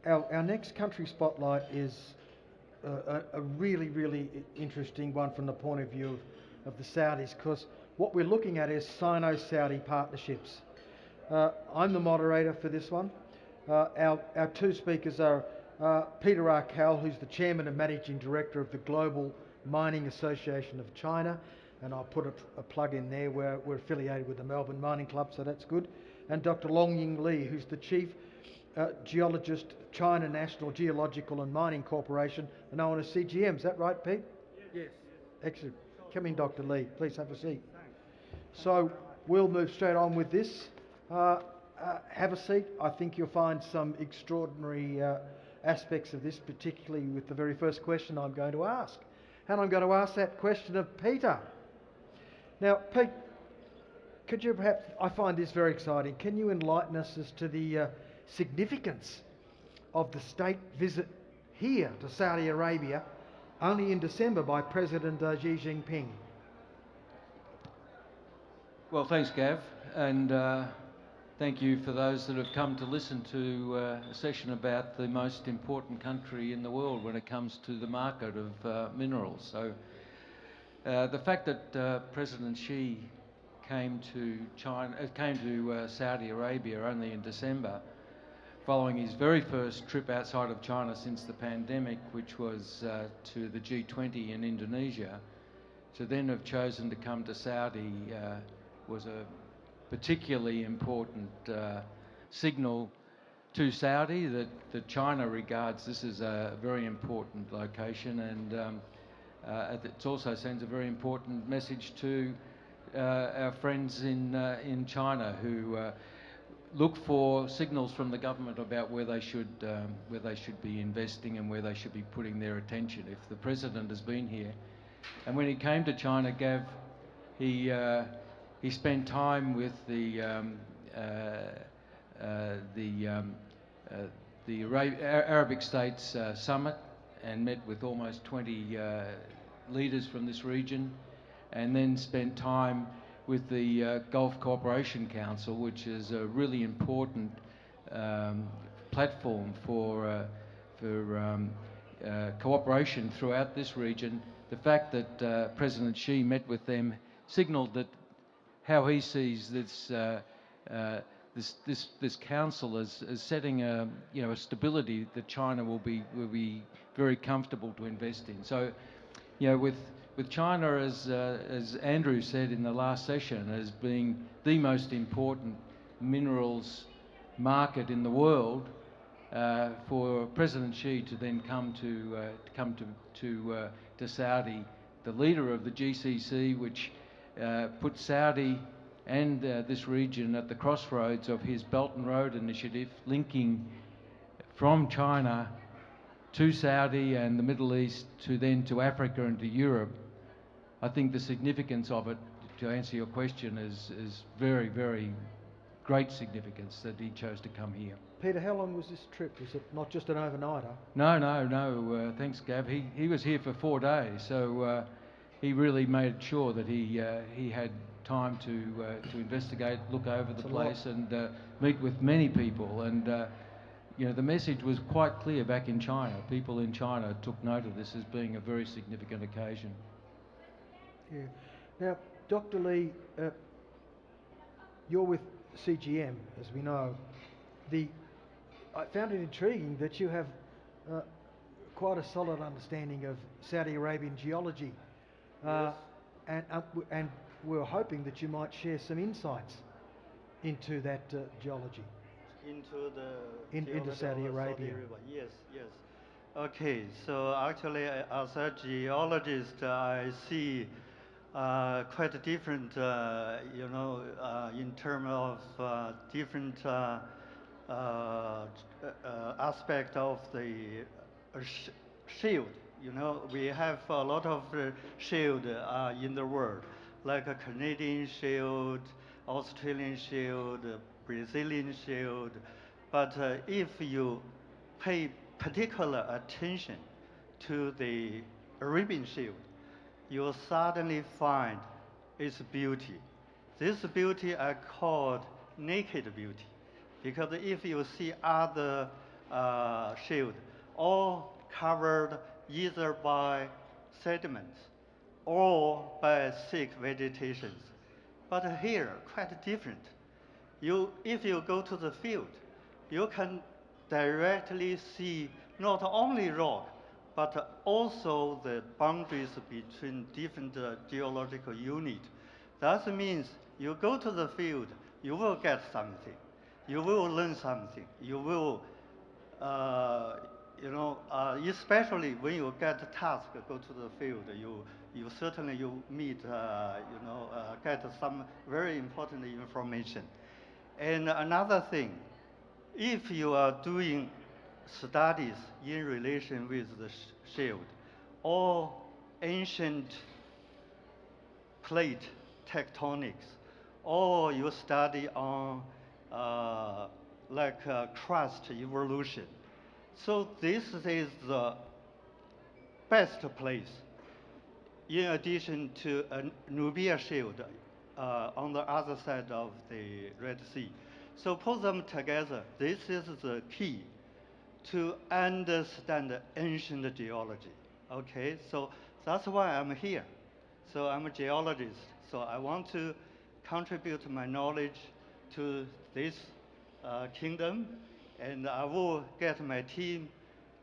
Our next country spotlight is a really, really interesting one from the point of view of the Saudis, because what we're looking at is Sino-Saudi partnerships. I'm the moderator for this one. Our two speakers are Peter Arkell, who's the Chairman and Managing Director of the Global Mining Association of China, and I'll put a plug in there where we're affiliated with the Melbourne Mining Club, so that's good. And Dr. Longying Li, who's the Chief Geologist, China National Geological and Mining Corporation, known as CGM. Is that right, Pete? Yes. Excellent. Come in, Dr. Li. Please have a seat. So we'll move straight on with this. Have a seat. I think you'll find some extraordinary aspects of this, particularly with the very first question I'm going to ask. And I'm going to ask that question of Peter. Now, Pete, could you perhaps, I find this very exciting, can you enlighten us as to the significance of the state visit here to Saudi Arabia only in December by President Xi Jinping? Well, thanks, Gav, and thank you for those that have come to listen to a session about the most important country in the world when it comes to the market of minerals. So the fact that President Xi came to Saudi Arabia only in December, following his very first trip outside of China since the pandemic, which was to the G20 in Indonesia, to then have chosen to come to Saudi was a particularly important signal to Saudi that China regards this as a very important location, and it also sends a very important message to our friends in China who look for signals from the government about where they should be investing and where they should be putting their attention. If the president has been here, and when he came to China, Gav, he spent time with the Arabic States Summit and met with almost 20 leaders from this region, and then spent time with the Gulf Cooperation Council, which is a really important platform for cooperation throughout this region. The fact that President Xi met with them signalled that how he sees this council as setting a stability that China will be very comfortable to invest in. So, with China, as Andrew said in the last session, as being the most important minerals market in the world, for President Xi to then come to Saudi, the leader of the GCC, which put Saudi and this region at the crossroads of his Belt and Road Initiative, linking from China to Saudi and the Middle East to Africa and to Europe. I think the significance of it, to answer your question, is very, very great significance that he chose to come here. Peter, how long was this trip? Was it not just an overnighter? No. Thanks, Gav. He was here for 4 days, so he really made sure that he had time to investigate, look over the place, and meet with many people. And the message was quite clear back in China. People in China took note of this as being a very significant occasion. Yeah. Now, Dr. Li, you're with CGM, as we know. I found it intriguing that you have quite a solid understanding of Saudi Arabian geology, Yes. and we're hoping that you might share some insights into that geology. Into Saudi Arabia. Yes. Okay, so actually, as a geologist, I see quite a different, in terms of different aspect of the shield. We have a lot of shield in the world, like a Canadian shield, Australian shield, Brazilian shield. But if you pay particular attention to the Arabian shield, you'll suddenly find its beauty. This beauty I called naked beauty, because if you see other shield, all covered either by sediments or by thick vegetations. But here, quite different. If you go to the field, you can directly see not only rock, but also the boundaries between different geological units. That means you go to the field, you will get something. You will learn something. You will, especially when you get a task, go to the field, you certainly you meet, get some very important information. And another thing, if you are doing studies in relation with the shield or ancient plate tectonics, or you study on crust evolution. So this is the best place in addition to a Nubia shield on the other side of the Red Sea. So put them together. This is the key to understand ancient geology. Okay, so that's why I'm here. So I'm a geologist. So I want to contribute my knowledge to this kingdom, and I will get my team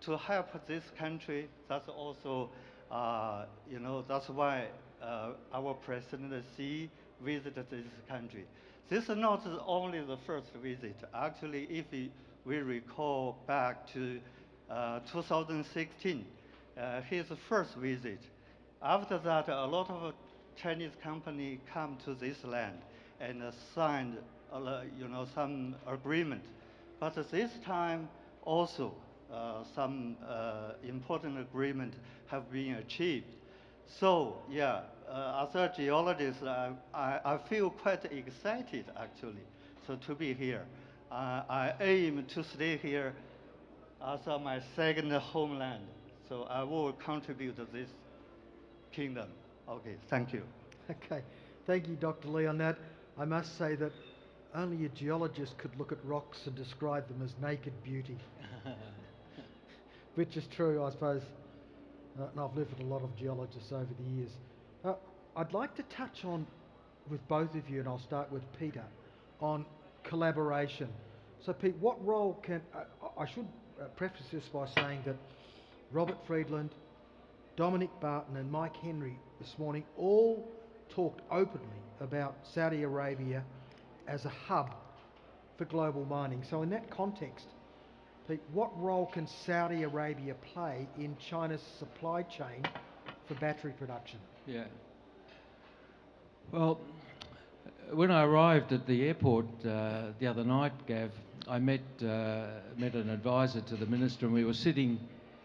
to help this country. That's also, that's why our President Xi visited this country. This is not only the first visit. Actually, if we recall back to 2016, his first visit. After that, a lot of Chinese companies come to this land and signed, some agreement. But this time also, some important agreement have been achieved. So yeah, as a geologist, I feel quite excited actually, so to be here. I aim to stay here as my second homeland. So I will contribute to this kingdom. Okay, thank you. Okay, thank you, Dr. Lee, on that. I must say that only a geologist could look at rocks and describe them as naked beauty. Which is true, I suppose, and I've lived with a lot of geologists over the years. I'd like to touch on, with both of you, and I'll start with Peter, on collaboration. So Pete, what role can, I should preface this by saying that Robert Friedland, Dominic Barton and Mike Henry this morning all talked openly about Saudi Arabia as a hub for global mining. So in that context, Pete, what role can Saudi Arabia play in China's supply chain for battery production? Yeah. Well, when I arrived at the airport the other night, Gav, I met an advisor to the minister, and we were sitting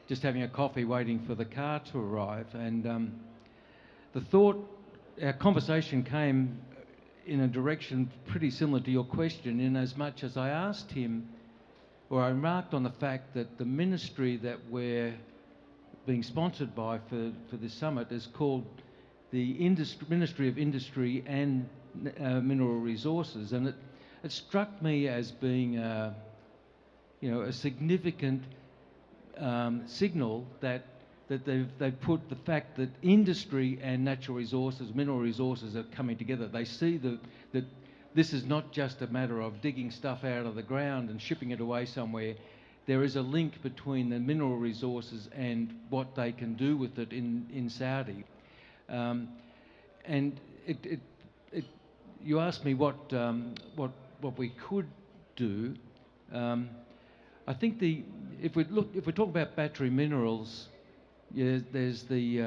just having a coffee waiting for the car to arrive, and our conversation came in a direction pretty similar to your question, in as much as I asked him, or I remarked on the fact that the ministry that we're being sponsored by for this summit is called the Ministry of Industry and Mineral Resources, and it struck me as being a significant signal that they've put the fact that industry and natural resources, mineral resources, are coming together. They see that this is not just a matter of digging stuff out of the ground and shipping it away somewhere. There is a link between the mineral resources and what they can do with it in Saudi. And you asked me what we could do. I think if we talk about battery minerals, yeah, there's the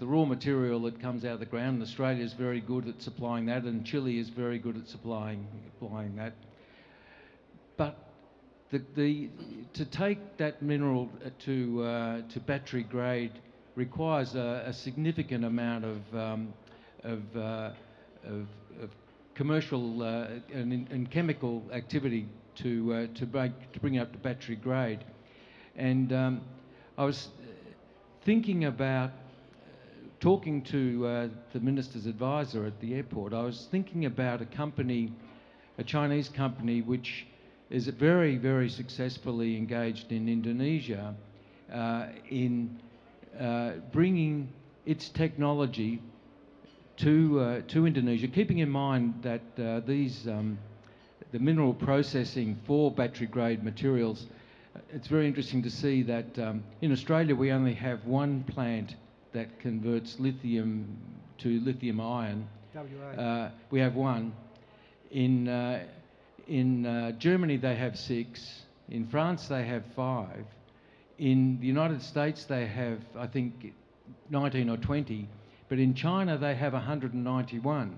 raw material that comes out of the ground. And Australia is very good at supplying that, and Chile is very good at supplying that. But to take that mineral to battery grade requires a significant amount of commercial and chemical activity to bring it up to battery grade. And I was thinking about talking to the minister's advisor at the airport. I was thinking about a Chinese company, which is very, very successfully engaged in Indonesia in bringing its technology to Indonesia, keeping in mind that the mineral processing for battery-grade materials, it's very interesting to see that in Australia we only have one plant that converts lithium to lithium ion. WA. We have one. In Germany they have 6. In France they have 5. In the United States they have, I think, 19 or 20. But in China they have 191.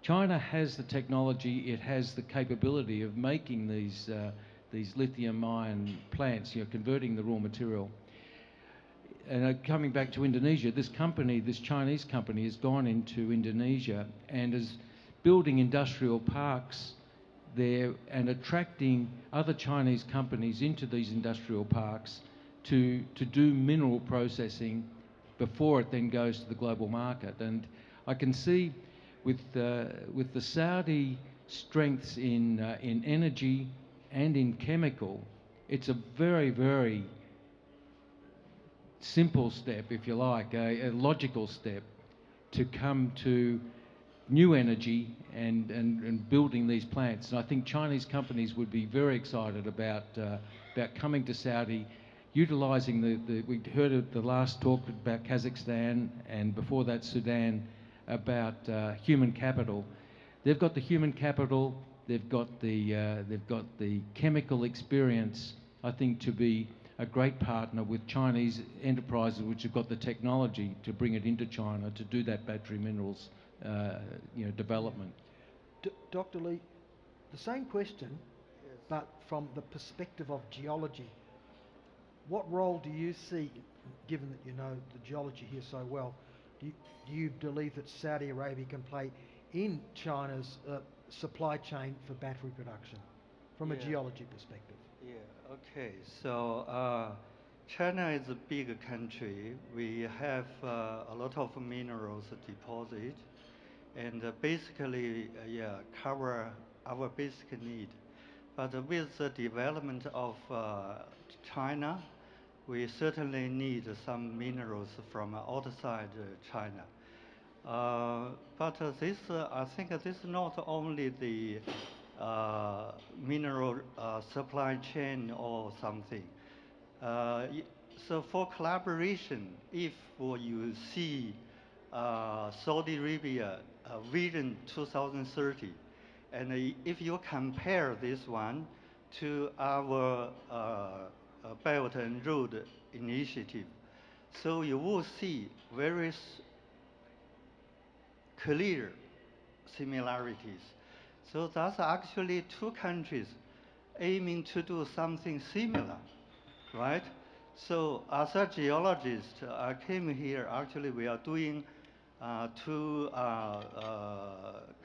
China has the technology, it has the capability of making these lithium-ion plants, converting the raw material. And coming back to Indonesia, this Chinese company has gone into Indonesia and is building industrial parks there and attracting other Chinese companies into these industrial parks to do mineral processing before it then goes to the global market. And I can see with the Saudi strengths in energy and in chemical, it's a very, very simple step, if you like, a logical step to come to new energy and building these plants. And I think Chinese companies would be very excited about coming to Saudi, utilising we heard at the last talk about Kazakhstan and before that Sudan about human capital. They've got the human capital, they've got the chemical experience, I think, to be a great partner with Chinese enterprises which have got the technology to bring it into China to do that battery minerals development. Dr. Lee, the same question, but from the perspective of geology. What role do you see, given that you know the geology here so well, do you believe that Saudi Arabia can play in China's supply chain for battery production from a geology perspective? Yeah, okay. So China is a big country. We have a lot of minerals deposit and basically, cover our basic need. But with the development of China, we certainly need some minerals from outside China. But I think this is not only the mineral supply chain or something. So for collaboration, if you see Saudi Arabia Vision 2030, and if you compare this one to our Belt and Road Initiative, so you will see very clear similarities. So that's actually two countries aiming to do something similar, right? So as a geologist, I came here, actually we are doing two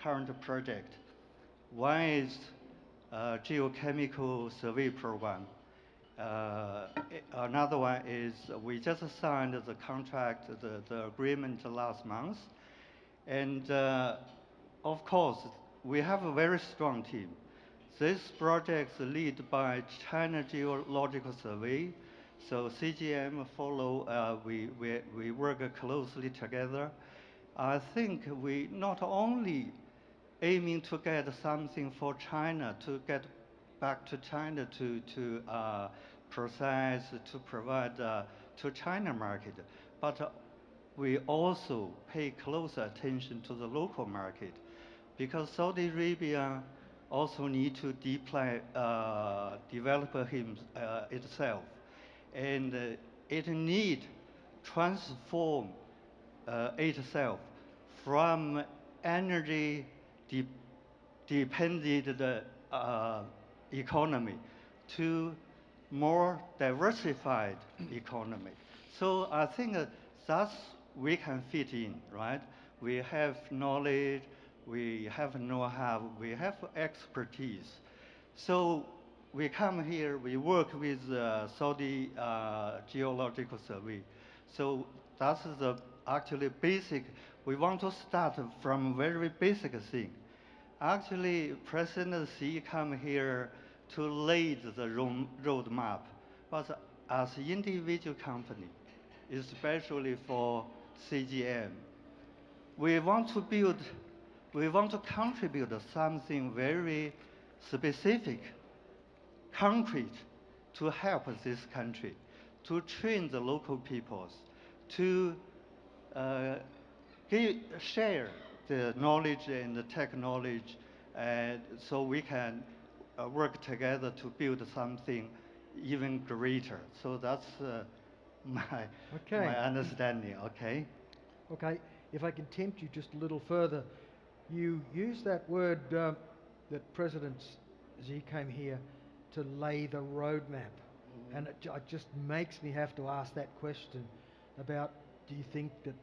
current projects. One is geochemical survey program. Another one is we just signed the contract, the agreement last month. And of course, we have a very strong team. This project is led by China Geological Survey. So CGM follow, we work closely together. I think we not only aiming to get something for China, to get back to China to process, to provide to China market, but we also pay close attention to the local market, because Saudi Arabia also need to develop itself, and it need transform itself from energy dependent economy to more diversified economy. So I think that's we can fit in, right? We have knowledge, we have know-how, we have expertise. So we come here, we work with Saudi Geological Survey. So that's the actually basic. We want to start from very basic thing. Actually, President Xi come here to lay the roadmap. But as an individual company, especially for CGM, we want to contribute something very specific, concrete, to help this country, to train the local peoples, to share the knowledge and the technology, and so we can work together to build something even greater. So that's my Okay. my understanding. Okay. Okay, if I can tempt you just a little further, you use that word that President Xi came here to lay the roadmap. And it just makes me have to ask that question about, do you think that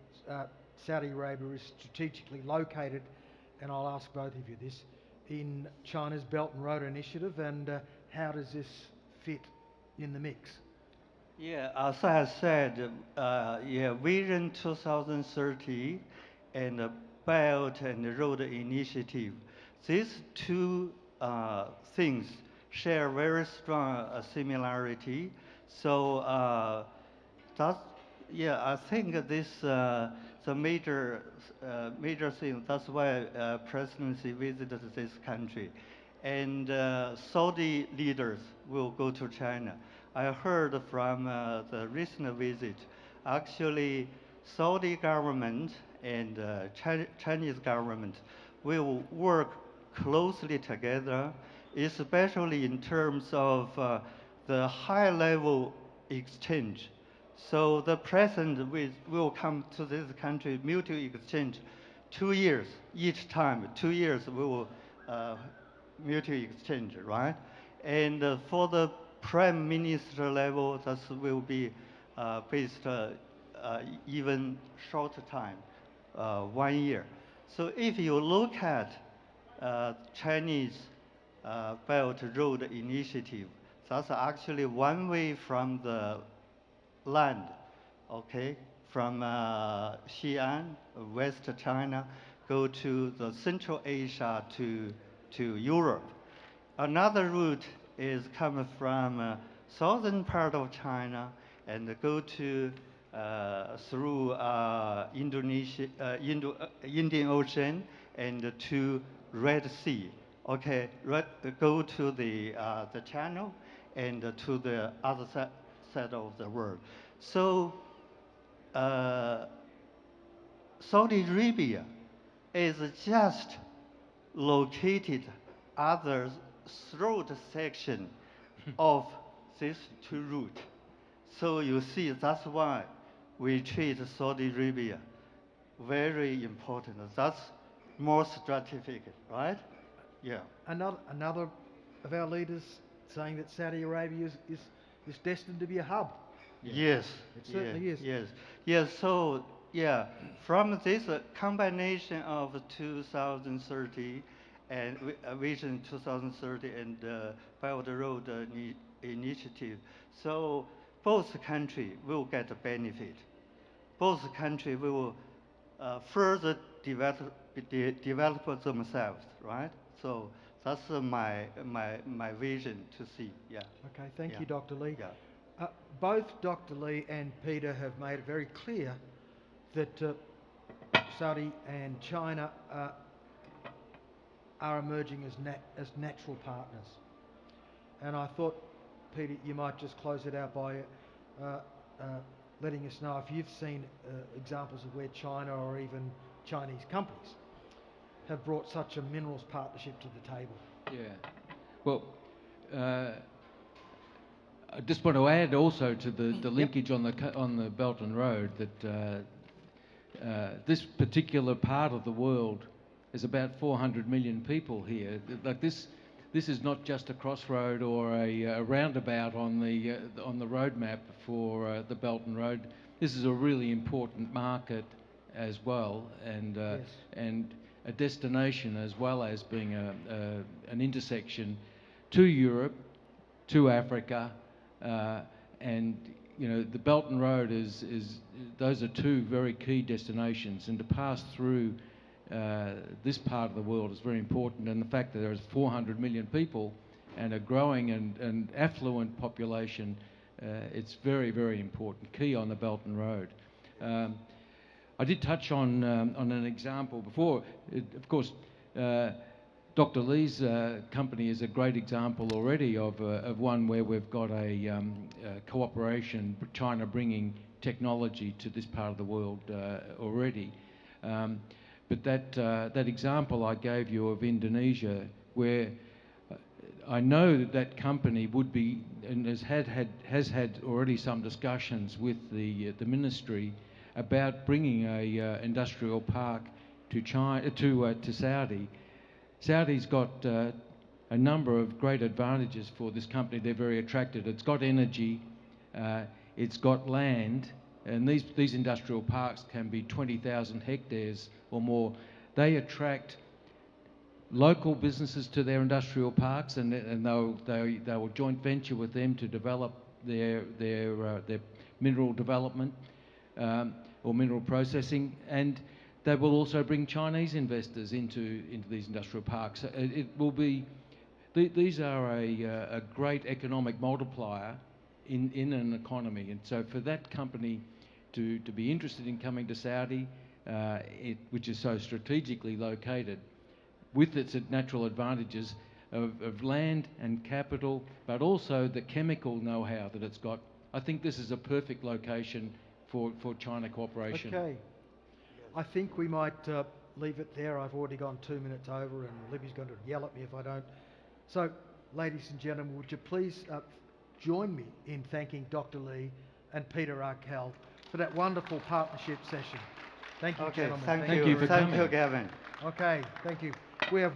Saudi Arabia is strategically located, and I'll ask both of you this, in China's Belt and Road Initiative, and how does this fit in the mix? Yeah, as I said, Vision 2030 and the Belt and Road Initiative, these two things share very strong similarity. So that's, yeah, I think this the major thing. That's why presidency visited this country, and Saudi leaders will go to China. I heard from the recent visit, actually, Saudi government and Chinese government will work closely together, especially in terms of the high-level exchange. So the president will come to this country, mutual exchange, 2 years each time. 2 years we will mutual exchange, right? And for the prime minister level, that will be based even shorter time, 1 year. So if you look at Chinese Belt Road Initiative, that's actually one way from the land, okay, from Xi'an, West China, go to the Central Asia to Europe. Another route is coming from southern part of China and go to through Indonesia, Indian Ocean and to Red Sea. Okay, go to the channel and to the other side of the world. So Saudi Arabia is just located other throat section of this two route. So you see, that's why we treat Saudi Arabia very important. That's more strategic, right? Yeah. Another of our leaders saying that Saudi Arabia is destined to be a hub. Yes. It certainly is. Yes. Yes. So yeah, from this combination of 2030 and Vision 2030 and Belt Road Initiative, so both countries will get a benefit. Both countries will further develop themselves, right? So that's my vision to see. Yeah. Okay, thank Yeah. you, Dr. Lee. Yeah. Both Dr. Lee and Peter have made it very clear that Saudi and China are emerging as natural partners. And I thought, Peter, you might just close it out by letting us know if you've seen examples of where China or even Chinese companies have brought such a minerals partnership to the table. Yeah. Well, I just want to add also to the linkage on the Belt and Road that this particular part of the world is about 400 million people here. Like this is not just a crossroad or a roundabout on the roadmap for the Belt and Road. This is a really important market as well, and Yes. and a destination as well as being an intersection to Europe, to Africa, and you know the Belt and Road is those are two very key destinations, and to pass through this part of the world is very important. And the fact that there is 400 million people and a growing and affluent population, it's very, very important, key on the Belt and Road. I did touch on an example before. Of course, Dr. Lee's company is a great example already of one where we've got a cooperation, China bringing technology to this part of the world already. But that example I gave you of Indonesia, where I know that company would be and has had already some discussions with the ministry about bringing a industrial park to China to Saudi. Saudi's got a number of great advantages for this company. They're very attracted. It's got energy, it's got land, and these industrial parks can be 20,000 hectares or more. They attract local businesses to their industrial parks, and they will joint venture with them to develop their mineral development or mineral processing, and they will also bring Chinese investors into these industrial parks. It will be these are a great economic multiplier in an economy, and so for that company to be interested in coming to Saudi, which is so strategically located, with its natural advantages of land and capital, but also the chemical know-how that it's got, I think this is a perfect location for China cooperation. Okay. I think we might leave it there. I've already gone 2 minutes over, and Libby's going to yell at me if I don't. So, ladies and gentlemen, would you please join me in thanking Dr. Lee and Peter Arkell for that wonderful partnership session. Thank you, Okay, gentlemen. thank you for Thank coming. you, Gavin. Okay, thank you. We have